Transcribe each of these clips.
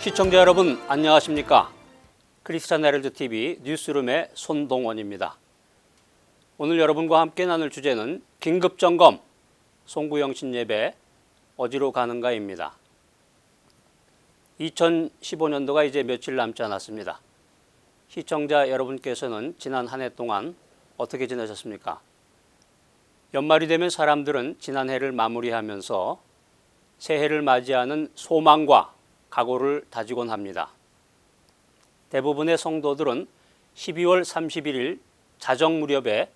시청자 여러분 안녕하십니까? 크리스찬 헤럴드 TV 뉴스룸의 손동원입니다. 오늘 여러분과 함께 나눌 주제는 긴급점검 송구영신 예배 어디로 가는가입니다. 2015년도가 이제 며칠 남지 않았습니다. 시청자 여러분께서는 지난 한 해 동안 어떻게 지내셨습니까? 연말이 되면 사람들은 지난 해를 마무리하면서 새해를 맞이하는 소망과 각오를 다지곤 합니다. 대부분의 성도들은 12월 31일 자정 무렵에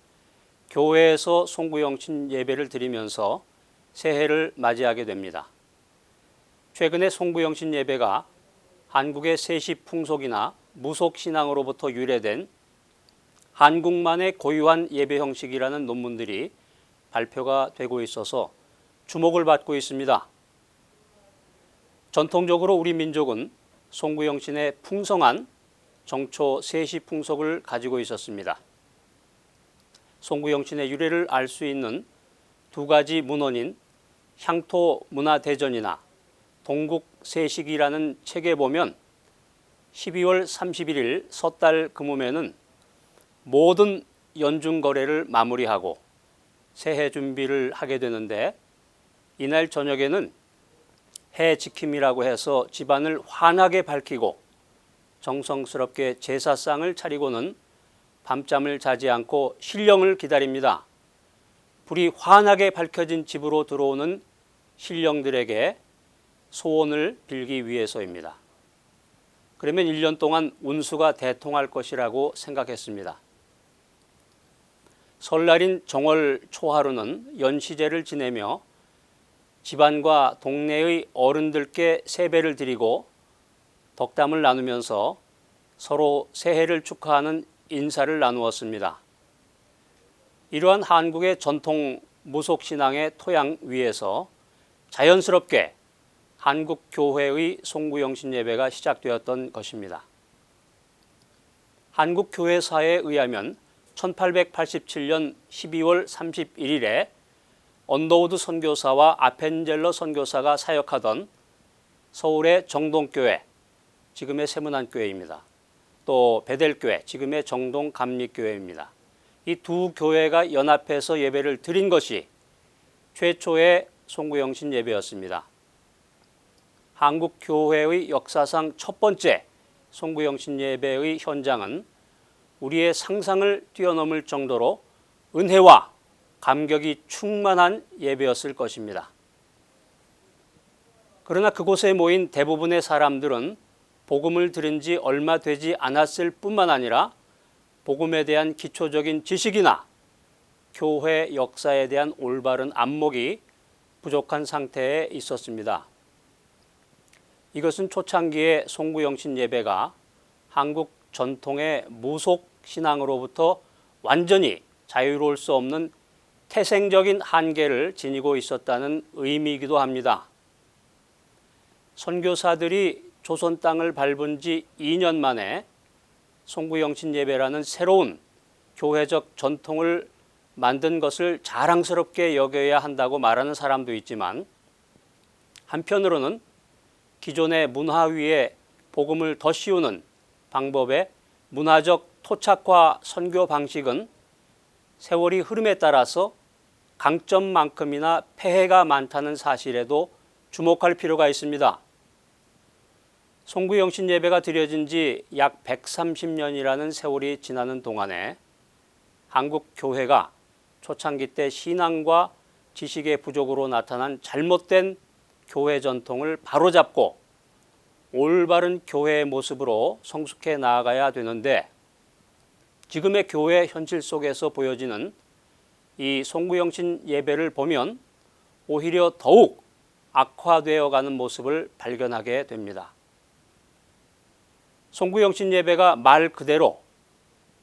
교회에서 송구영신 예배를 드리면서 새해를 맞이하게 됩니다. 최근에 송구영신 예배가 한국의 세시 풍속이나 무속 신앙으로부터 유래된 한국만의 고유한 예배 형식이라는 논문들이 발표가 되고 있어서 주목을 받고 있습니다. 전통적으로 우리 민족은 송구영신의 풍성한 정초 세시 풍속을 가지고 있었습니다. 송구영신의 유래를 알 수 있는 두 가지 문헌인 향토문화대전이나 동국세식이라는 책에 보면 12월 31일 섣달 금음에는 모든 연중거래를 마무리하고 새해 준비를 하게 되는데, 이날 저녁에는 해 지킴이라고 해서 집안을 환하게 밝히고 정성스럽게 제사상을 차리고는 밤잠을 자지 않고 신령을 기다립니다. 불이 환하게 밝혀진 집으로 들어오는 신령들에게 소원을 빌기 위해서입니다. 그러면 1년 동안 운수가 대통할 것이라고 생각했습니다. 설날인 정월 초하루는 연시제를 지내며 집안과 동네의 어른들께 세배를 드리고 덕담을 나누면서 서로 새해를 축하하는 인사를 나누었습니다. 이러한 한국의 전통 무속신앙의 토양 위에서 자연스럽게 한국 교회의 송구영신 예배가 시작되었던 것입니다. 한국 교회사에 의하면 1887년 12월 31일에 언더우드 선교사와 아펜젤러 선교사가 사역하던 서울의 정동교회, 지금의 세문안교회입니다. 또 베델교회, 지금의 정동감리교회입니다. 이 두 교회가 연합해서 예배를 드린 것이 최초의 송구영신 예배였습니다. 한국 교회의 역사상 첫 번째 송구영신 예배의 현장은 우리의 상상을 뛰어넘을 정도로 은혜와 감격이 충만한 예배였을 것입니다. 그러나 그곳에 모인 대부분의 사람들은 복음을 들은 지 얼마 되지 않았을 뿐만 아니라 복음에 대한 기초적인 지식이나 교회 역사에 대한 올바른 안목이 부족한 상태에 있었습니다. 이것은 초창기의 송구영신 예배가 한국 전통의 무속 신앙으로부터 완전히 자유로울 수 없는 태생적인 한계를 지니고 있었다는 의미이기도 합니다. 선교사들이 조선 땅을 밟은 지 2년 만에 송구영신 예배라는 새로운 교회적 전통을 만든 것을 자랑스럽게 여겨야 한다고 말하는 사람도 있지만, 한편으로는 기존의 문화 위에 복음을 더 씌우는 방법의 문화적 토착화 선교 방식은 세월이 흐름에 따라서 강점만큼이나 폐해가 많다는 사실에도 주목할 필요가 있습니다. 송구영신 예배가 드려진 지 약 130년이라는 세월이 지나는 동안에 한국 교회가 초창기 때 신앙과 지식의 부족으로 나타난 잘못된 교회 전통을 바로잡고 올바른 교회의 모습으로 성숙해 나아가야 되는데, 지금의 교회 현실 속에서 보여지는 이 송구영신 예배를 보면 오히려 더욱 악화되어 가는 모습을 발견하게 됩니다. 송구영신 예배가 말 그대로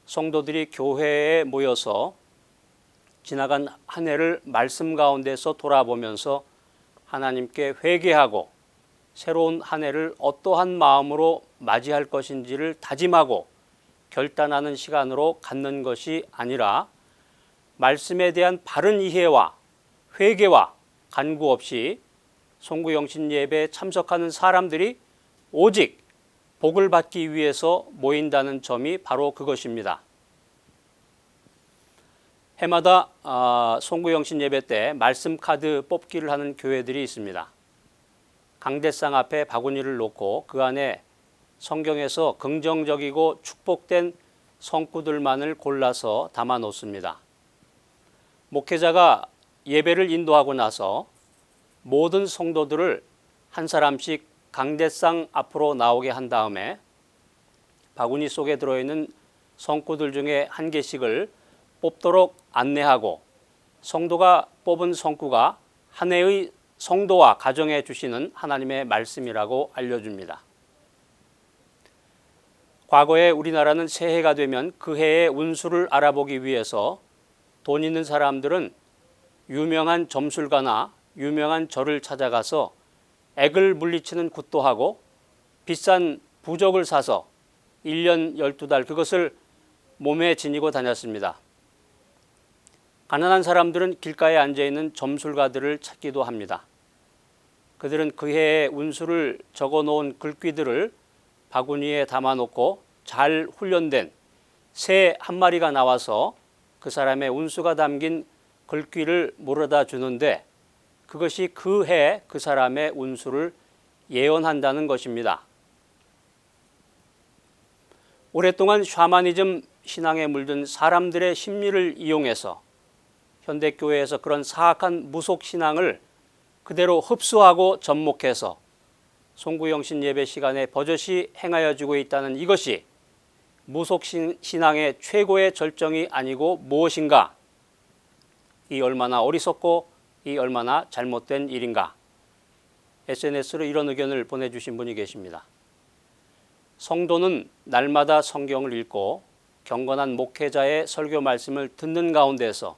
성도들이 교회에 모여서 지나간 한 해를 말씀 가운데서 돌아보면서 하나님께 회개하고 새로운 한 해를 어떠한 마음으로 맞이할 것인지를 다짐하고 결단하는 시간으로 갖는 것이 아니라, 말씀에 대한 바른 이해와 회개와 간구 없이 송구영신 예배에 참석하는 사람들이 오직 복을 받기 위해서 모인다는 점이 바로 그것입니다. 해마다 송구영신 예배 때 말씀 카드 뽑기를 하는 교회들이 있습니다. 강대상 앞에 바구니를 놓고 그 안에 성경에서 긍정적이고 축복된 성구들만을 골라서 담아 놓습니다. 목회자가 예배를 인도하고 나서 모든 성도들을 한 사람씩 강대상 앞으로 나오게 한 다음에 바구니 속에 들어있는 성구들 중에 한 개씩을 뽑도록 안내하고 성도가 뽑은 성구가 한 해의 성도와 가정에 주시는 하나님의 말씀이라고 알려줍니다. 과거에 우리나라는 새해가 되면 그 해의 운수를 알아보기 위해서 돈 있는 사람들은 유명한 점술가나 유명한 절을 찾아가서 액을 물리치는 굿도 하고 비싼 부적을 사서 1년 12달 그것을 몸에 지니고 다녔습니다. 가난한 사람들은 길가에 앉아있는 점술가들을 찾기도 합니다. 그들은 그 해의 운수를 적어놓은 글귀들을 바구니에 담아놓고 잘 훈련된 새 한 마리가 나와서 그 사람의 운수가 담긴 글귀를 물어다 주는데 그것이 그 해 그 사람의 운수를 예언한다는 것입니다. 오랫동안 샤머니즘 신앙에 물든 사람들의 심리를 이용해서 현대교회에서 그런 사악한 무속신앙을 그대로 흡수하고 접목해서 송구영신 예배 시간에 버젓이 행하여지고 있다는 이것이 무속신앙의 최고의 절정이 아니고 무엇인가? 이 얼마나 어리석고 이 얼마나 잘못된 일인가? SNS로 이런 의견을 보내주신 분이 계십니다. 성도는 날마다 성경을 읽고 경건한 목회자의 설교 말씀을 듣는 가운데서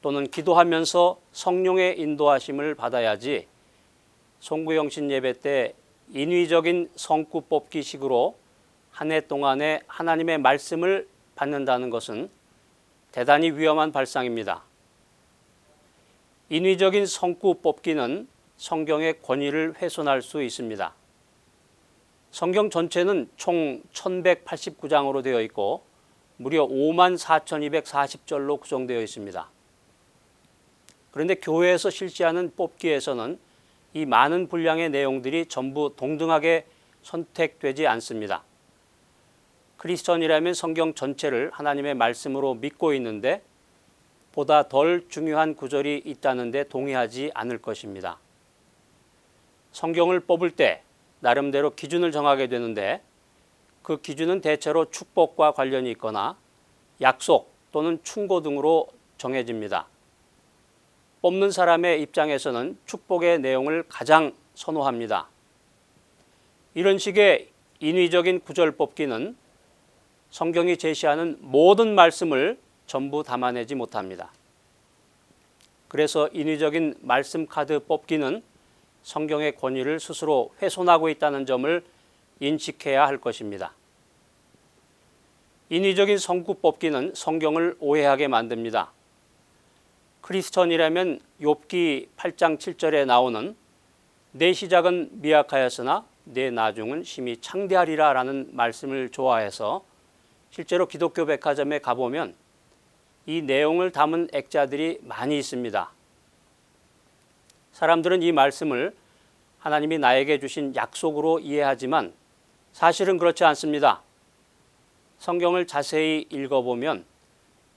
또는 기도하면서 성령의 인도하심을 받아야지 송구영신 예배 때 인위적인 성구 뽑기식으로 한 해 동안에 하나님의 말씀을 받는다는 것은 대단히 위험한 발상입니다. 인위적인 성구 뽑기는 성경의 권위를 훼손할 수 있습니다. 성경 전체는 총 1189장으로 되어 있고 무려 54,240절로 구성되어 있습니다. 그런데 교회에서 실시하는 뽑기에서는 이 많은 분량의 내용들이 전부 동등하게 선택되지 않습니다. 크리스천이라면 성경 전체를 하나님의 말씀으로 믿고 있는데 보다 덜 중요한 구절이 있다는데 동의하지 않을 것입니다. 성경을 뽑을 때 나름대로 기준을 정하게 되는데 그 기준은 대체로 축복과 관련이 있거나 약속 또는 충고 등으로 정해집니다. 뽑는 사람의 입장에서는 축복의 내용을 가장 선호합니다. 이런 식의 인위적인 구절 뽑기는 성경이 제시하는 모든 말씀을 전부 담아내지 못합니다. 그래서 인위적인 말씀 카드 뽑기는 성경의 권위를 스스로 훼손하고 있다는 점을 인식해야 할 것입니다. 인위적인 성구 뽑기는 성경을 오해하게 만듭니다. 크리스천이라면 욥기 8장 7절에 나오는 내 시작은 미약하였으나 내 나중은 심히 창대하리라 라는 말씀을 좋아해서 실제로 기독교 백화점에 가보면 이 내용을 담은 액자들이 많이 있습니다. 사람들은 이 말씀을 하나님이 나에게 주신 약속으로 이해하지만 사실은 그렇지 않습니다. 성경을 자세히 읽어보면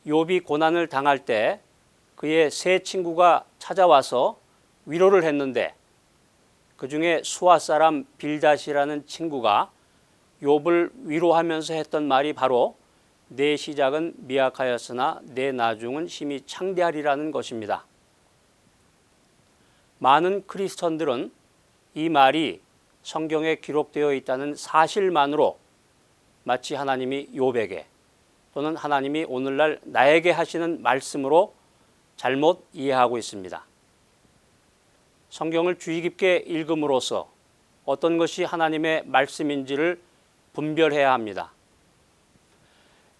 욥이 고난을 당할 때 그의 세 친구가 찾아와서 위로를 했는데 그 중에 수아 사람 빌닷이라는 친구가 욥을 위로하면서 했던 말이 바로 내 시작은 미약하였으나 내 나중은 심히 창대하리라는 것입니다. 많은 크리스천들은 이 말이 성경에 기록되어 있다는 사실만으로 마치 하나님이 욥에게 또는 하나님이 오늘날 나에게 하시는 말씀으로 잘못 이해하고 있습니다. 성경을 주의 깊게 읽음으로써 어떤 것이 하나님의 말씀인지를 분별해야 합니다.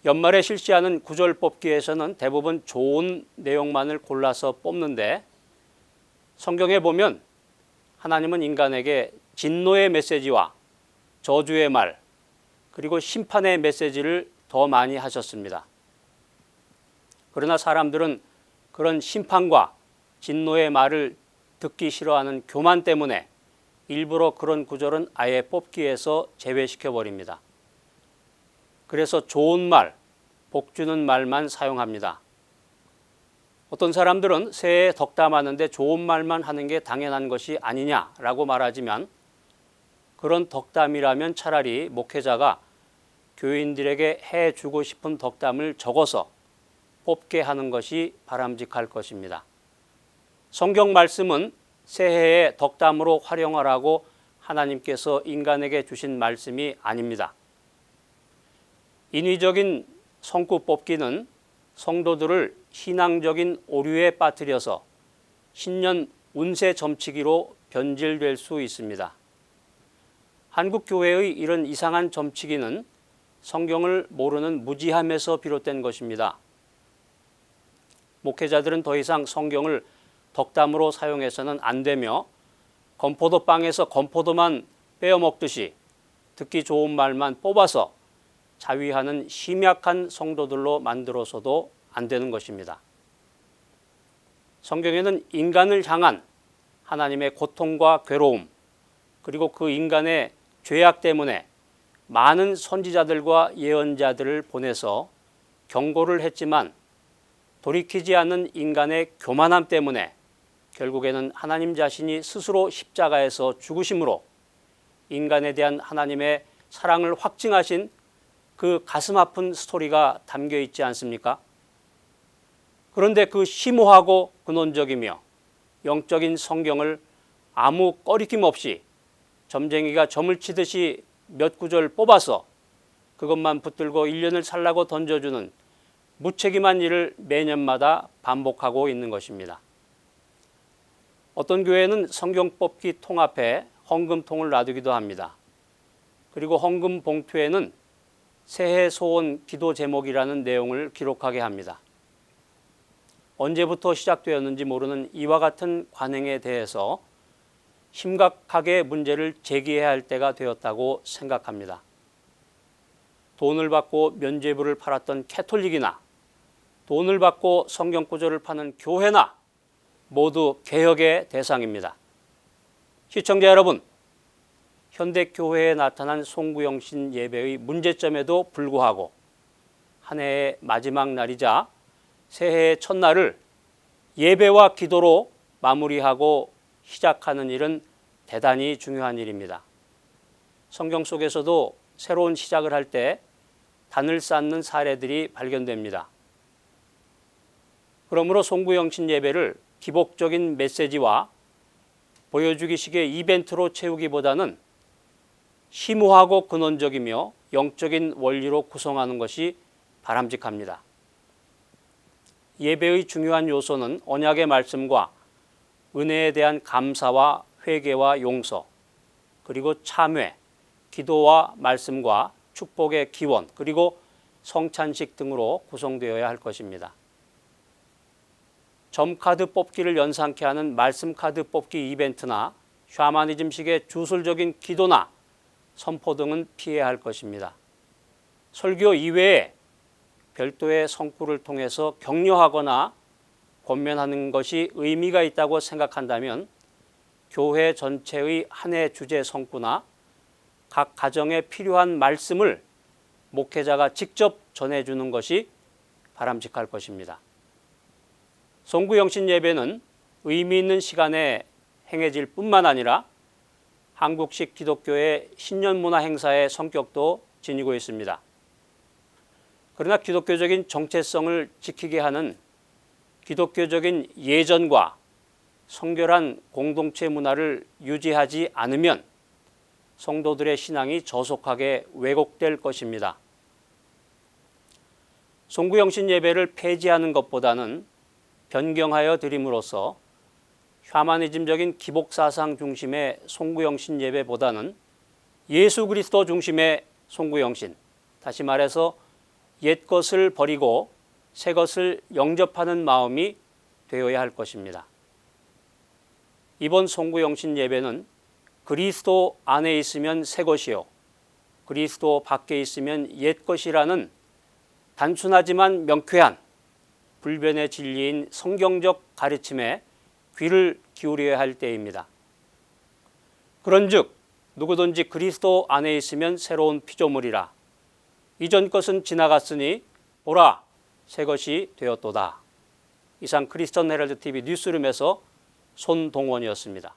연말에 실시하는 구절 뽑기에서는 대부분 좋은 내용만을 골라서 뽑는데 성경에 보면 하나님은 인간에게 진노의 메시지와 저주의 말, 그리고 심판의 메시지를 더 많이 하셨습니다. 그러나 사람들은 그런 심판과 진노의 말을 듣기 싫어하는 교만 때문에 일부러 그런 구절은 아예 뽑기에서 제외시켜 버립니다. 그래서 좋은 말, 복 주는 말만 사용합니다. 어떤 사람들은 새해에 덕담하는데 좋은 말만 하는 게 당연한 것이 아니냐라고 말하지만, 그런 덕담이라면 차라리 목회자가 교인들에게 해주고 싶은 덕담을 적어서 뽑게 하는 것이 바람직할 것입니다. 성경 말씀은 새해에 덕담으로 활용하라고 하나님께서 인간에게 주신 말씀이 아닙니다. 인위적인 성구 뽑기는 성도들을 신앙적인 오류에 빠뜨려서 신년 운세 점치기로 변질될 수 있습니다. 한국 교회의 이런 이상한 점치기는 성경을 모르는 무지함에서 비롯된 것입니다. 목회자들은 더 이상 성경을 덕담으로 사용해서는 안 되며, 건포도빵에서 건포도만 빼어 먹듯이 듣기 좋은 말만 뽑아서 자위하는 심약한 성도들로 만들어서도 안 되는 것입니다. 성경에는 인간을 향한 하나님의 고통과 괴로움, 그리고 그 인간의 죄악 때문에 많은 선지자들과 예언자들을 보내서 경고를 했지만, 돌이키지 않는 인간의 교만함 때문에 결국에는 하나님 자신이 스스로 십자가에서 죽으심으로 인간에 대한 하나님의 사랑을 확증하신 그 가슴 아픈 스토리가 담겨 있지 않습니까? 그런데 그 심오하고 근원적이며 영적인 성경을 아무 꺼리낌 없이 점쟁이가 점을 치듯이 몇 구절 뽑아서 그것만 붙들고 1년을 살라고 던져주는 무책임한 일을 매년마다 반복하고 있는 것입니다. 어떤 교회는 성경 뽑기 통 앞에 헌금통을 놔두기도 합니다. 그리고 헌금 봉투에는 새해 소원 기도 제목이라는 내용을 기록하게 합니다. 언제부터 시작되었는지 모르는 이와 같은 관행에 대해서 심각하게 문제를 제기해야 할 때가 되었다고 생각합니다. 돈을 받고 면죄부를 팔았던 캐톨릭이나 돈을 받고 성경 구절을 파는 교회나 모두 개혁의 대상입니다. 시청자 여러분, 현대교회에 나타난 송구영신 예배의 문제점에도 불구하고 한 해의 마지막 날이자 새해의 첫날을 예배와 기도로 마무리하고 시작하는 일은 대단히 중요한 일입니다. 성경 속에서도 새로운 시작을 할 때 단을 쌓는 사례들이 발견됩니다. 그러므로 송구영신 예배를 기복적인 메시지와 보여주기식의 이벤트로 채우기보다는 심오하고 근원적이며 영적인 원리로 구성하는 것이 바람직합니다. 예배의 중요한 요소는 언약의 말씀과 은혜에 대한 감사와 회개와 용서, 그리고 참회, 기도와 말씀과 축복의 기원, 그리고 성찬식 등으로 구성되어야 할 것입니다. 점카드 뽑기를 연상케 하는 말씀카드 뽑기 이벤트나 샤머니즘식의 주술적인 기도나 선포 등은 피해야 할 것입니다. 설교 이외에 별도의 성구를 통해서 격려하거나 권면하는 것이 의미가 있다고 생각한다면 교회 전체의 한 해 주제 성구나 각 가정에 필요한 말씀을 목회자가 직접 전해주는 것이 바람직할 것입니다. 송구영신 예배는 의미 있는 시간에 행해질 뿐만 아니라 한국식 기독교의 신년문화 행사의 성격도 지니고 있습니다. 그러나 기독교적인 정체성을 지키게 하는 기독교적인 예전과 성결한 공동체 문화를 유지하지 않으면 성도들의 신앙이 저속하게 왜곡될 것입니다. 송구영신 예배를 폐지하는 것보다는 변경하여 드림으로써 샤머니즘적인 기복사상 중심의 송구영신 예배보다는 예수 그리스도 중심의 송구영신, 다시 말해서 옛것을 버리고 새것을 영접하는 마음이 되어야 할 것입니다. 이번 송구영신 예배는 그리스도 안에 있으면 새것이요 그리스도 밖에 있으면 옛것이라는 단순하지만 명쾌한 불변의 진리인 성경적 가르침에 귀를 기울여야 할 때입니다. 그런즉 누구든지 그리스도 안에 있으면 새로운 피조물이라. 이전 것은 지나갔으니 보라 새 것이 되었도다. 이상 크리스천 헤럴드 TV 뉴스룸에서 손동원이었습니다.